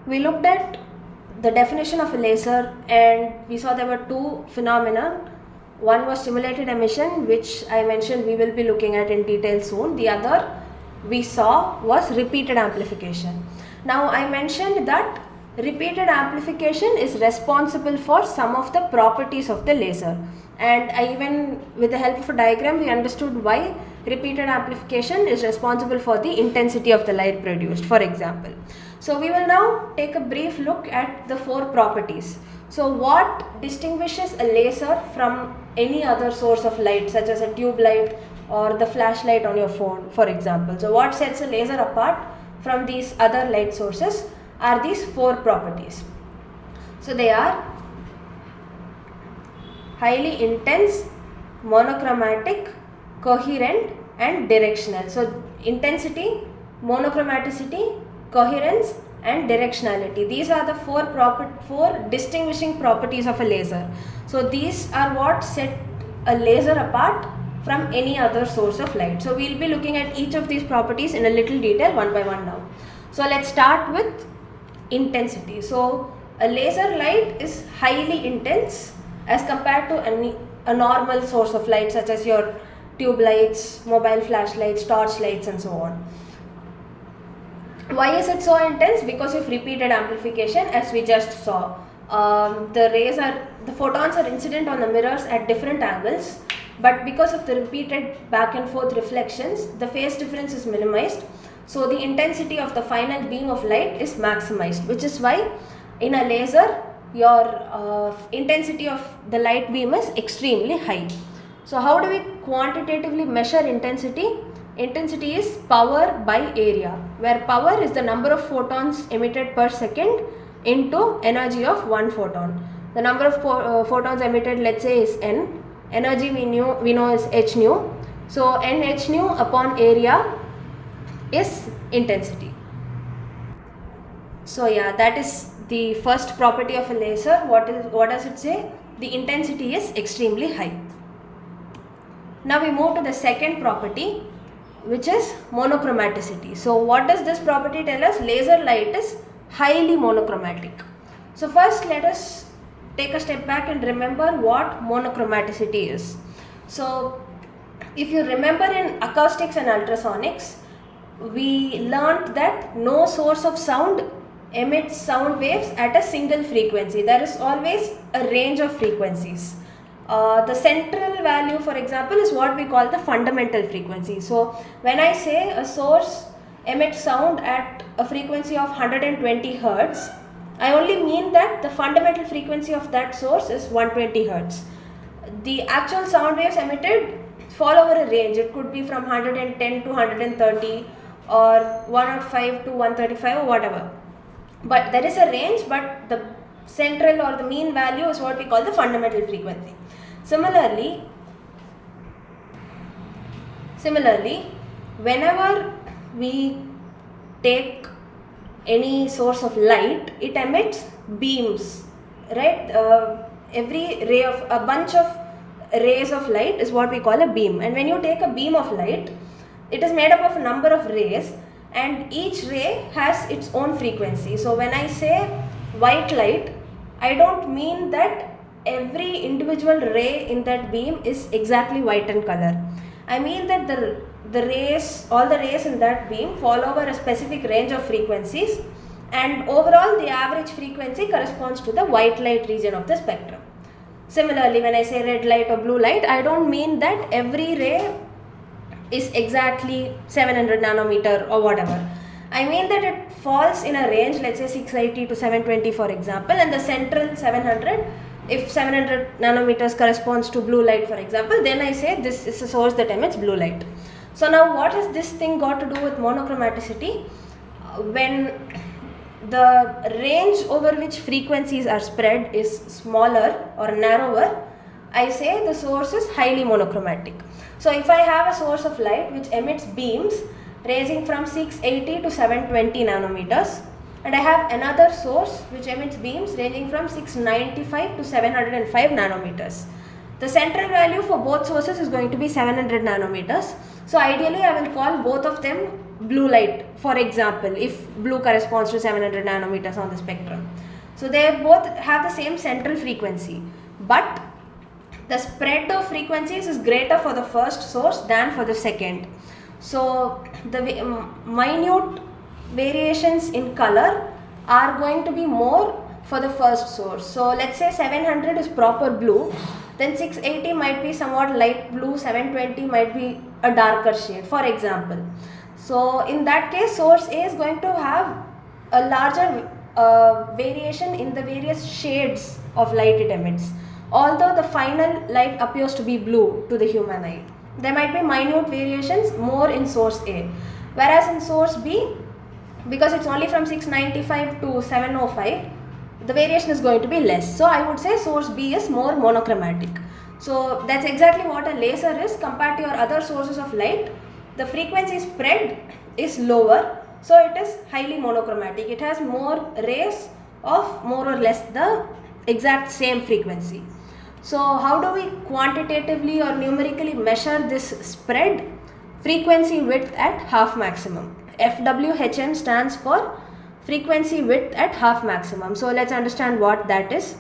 we looked at the definition of a laser, and we saw there were two phenomena. One was stimulated emission, which I mentioned we will be looking at in detail soon. The other we saw was repeated amplification. Now I mentioned that repeated amplification is responsible for some of the properties of the laser, and I even with the help of a diagram we understood why repeated amplification is responsible for the intensity of the light produced, for example. So we will now take a brief look at the four properties. So what distinguishes a laser from any other source of light, such as a tube light or the flashlight on your phone, for example? So what sets a laser apart from these other light sources are these four properties. So they are highly intense, monochromatic, coherent and directional. So intensity, monochromaticity, coherence and directionality. These are the four distinguishing properties of a laser. So these are what set a laser apart from any other source of light. So we will be looking at each of these properties in a little detail one by one now. So let's start with intensity. So a laser light is highly intense as compared to a normal source of light, such as your tube lights, mobile flashlights, torch lights and so on. Why is it so intense? Because of repeated amplification, as we just saw. The photons are incident on the mirrors at different angles, but because of the repeated back and forth reflections, the phase difference is minimized. So the intensity of the final beam of light is maximized, which is why in a laser your intensity of the light beam is extremely high. So how do we quantitatively measure intensity? Intensity is power by area, where power is the number of photons emitted per second into energy of one photon. The number of photons emitted, let's say, is n. Energy we know is h nu. So n h nu upon area is intensity. So yeah, that is the first property of a laser. What does it say? The intensity is extremely high. Now we move to the second property, which is monochromaticity. So what does this property tell us? Laser light is highly monochromatic. So first let us take a step back and remember what monochromaticity is. So if you remember in acoustics and ultrasonics, we learnt that no source of sound emits sound waves at a single frequency. There is always a range of frequencies. The central value, for example, is what we call the fundamental frequency. So when I say a source emits sound at a frequency of 120 Hertz, I only mean that the fundamental frequency of that source is 120 Hertz. The actual sound waves emitted fall over a range. It could be from 110 to 130 or 105 to 135 or whatever. But there is a range, but the central or the mean value is what we call the fundamental frequency. Similarly, whenever we take any source of light, it emits beams, right? Every ray of a bunch of rays of light is what we call a beam. And when you take a beam of light, it is made up of a number of rays, and each ray has its own frequency. So when I say white light, I don't mean that every individual ray in that beam is exactly white in color. I mean that all the rays in that beam fall over a specific range of frequencies, and overall the average frequency corresponds to the white light region of the spectrum. Similarly, when I say red light or blue light, I don't mean that every ray is exactly 700 nanometer or whatever. I mean that it falls in a range, let's say 680 to 720 for example, and the central 700, if 700 nanometers corresponds to blue light for example, then I say this is a source that emits blue light. So now what has this thing got to do with monochromaticity? When the range over which frequencies are spread is smaller or narrower, I say the source is highly monochromatic. So if I have a source of light which emits beams ranging from 680 to 720 nanometers, and I have another source which emits beams ranging from 695 to 705 nanometers. The central value for both sources is going to be 700 nanometers. So ideally I will call both of them blue light, for example, if blue corresponds to 700 nanometers on the spectrum. So they both have the same central frequency, but the spread of frequencies is greater for the first source than for the second. So the minute variations in color are going to be more for the first source. So let's say 700 is proper blue, then 680 might be somewhat light blue, 720 might be a darker shade, for example. So in that case, source A is going to have a larger variation in the various shades of light it emits, although the final light appears to be blue to the human eye. There might be minute variations more in source A, whereas in source B, because it's only from 695 to 705, the variation is going to be less. So I would say source B is more monochromatic. So that's exactly what a laser is compared to your other sources of light. The frequency spread is lower, so it is highly monochromatic. It has more rays of more or less the exact same frequency. So how do we quantitatively or numerically measure this spread? Frequency width at half maximum. FWHM stands for frequency width at half maximum. So let's understand what that is.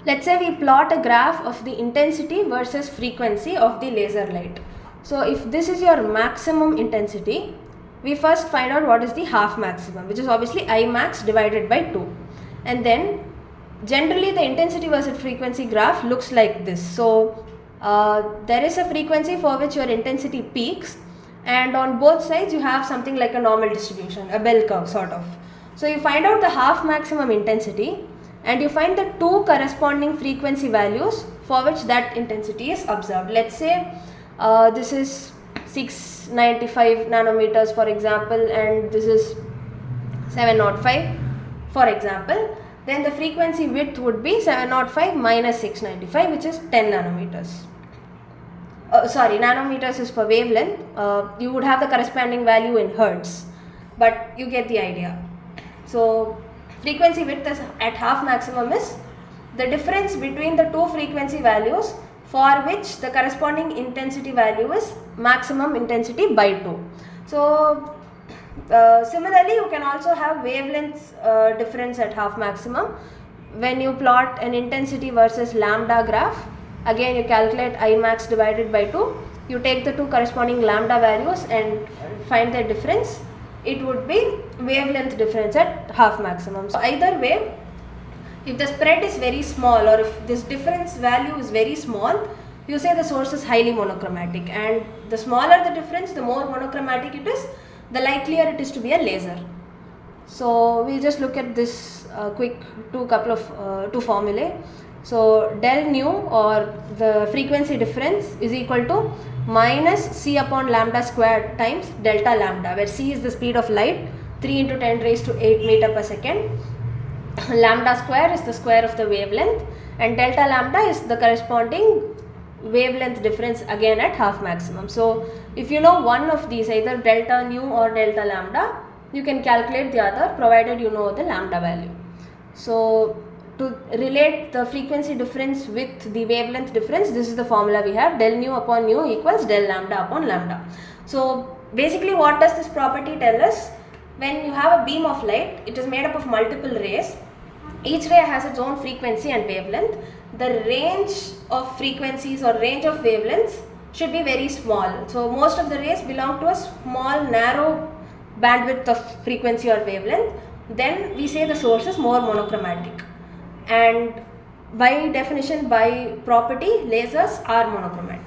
Let's say we plot a graph of the intensity versus frequency of the laser light. So if this is your maximum intensity, we first find out what is the half maximum, which is obviously I max divided by 2. And then generally the intensity versus frequency graph looks like this. So there is a frequency for which your intensity peaks, and on both sides you have something like a normal distribution, a bell curve sort of. So you find out the half maximum intensity and you find the two corresponding frequency values for which that intensity is observed. Let's say this is 695 nanometers for example, and this is 705 for example. Then the frequency width would be 705 minus 695, which is 10 nanometers. Nanometers is for wavelength. You would have the corresponding value in hertz, but you get the idea. So frequency width is at half maximum is the difference between the two frequency values for which the corresponding intensity value is maximum intensity by 2. So similarly, you can also have wavelength difference at half maximum. When you plot an intensity versus lambda graph, again you calculate I max divided by 2. You take the two corresponding lambda values and find the difference. It would be wavelength difference at half maximum. So either way, if the spread is very small or if this difference value is very small, you say the source is highly monochromatic, and the smaller the difference, the more monochromatic it is, the likelier it is to be a laser. So we'll just look at this quick two formulae. So del nu, or the frequency difference, is equal to minus c upon lambda squared times delta lambda, where c is the speed of light, 3 into 10 raised to 8 meter per second. Lambda square is the square of the wavelength, and delta lambda is the corresponding wavelength difference again at half maximum. So if you know one of these, either delta nu or delta lambda, you can calculate the other provided you know the lambda value. So to relate the frequency difference with the wavelength difference, this is the formula we have: del nu upon nu equals del lambda upon lambda. So basically what does this property tell us? When you have a beam of light, it is made up of multiple rays. Each ray has its own frequency and wavelength. The range of frequencies or range of wavelengths should be very small. So most of the rays belong to a small narrow bandwidth of frequency or wavelength. Then we say the source is more monochromatic, and by definition, by property, lasers are monochromatic.